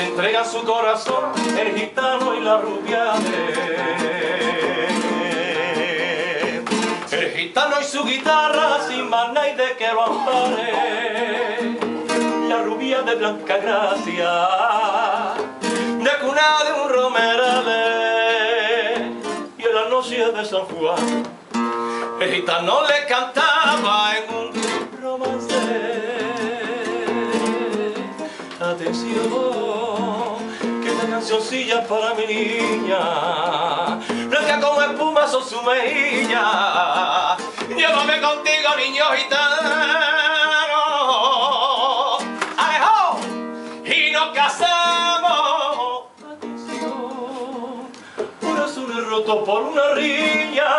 se entregan su corazón el gitano y la rubia. El gitano y su guitarra sin más nadie que lo ampare. La rubia de blanca gracia, de cuna de un romerales, y en la noche de San Juan el gitano le cantaba en un romance. Atención, que esta cancioncilla para mi niña, blanca como espuma son su mejilla. Llévame contigo, niño gitano, alejo, y nos casamos. Atención, corazón es roto por una riña,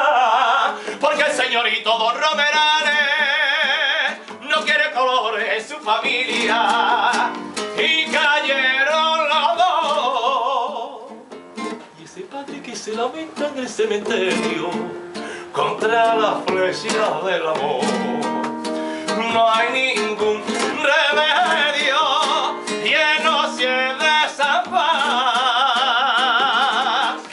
porque el señorito Don Romerales no quiere colores en su familia. Y cayeron los dos. Y ese padre que se lamenta en el cementerio contra la flecha del amor. No hay ningún remedio y en noche de San Juan,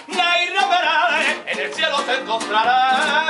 Nay Romerales en el cielo te encontrarás.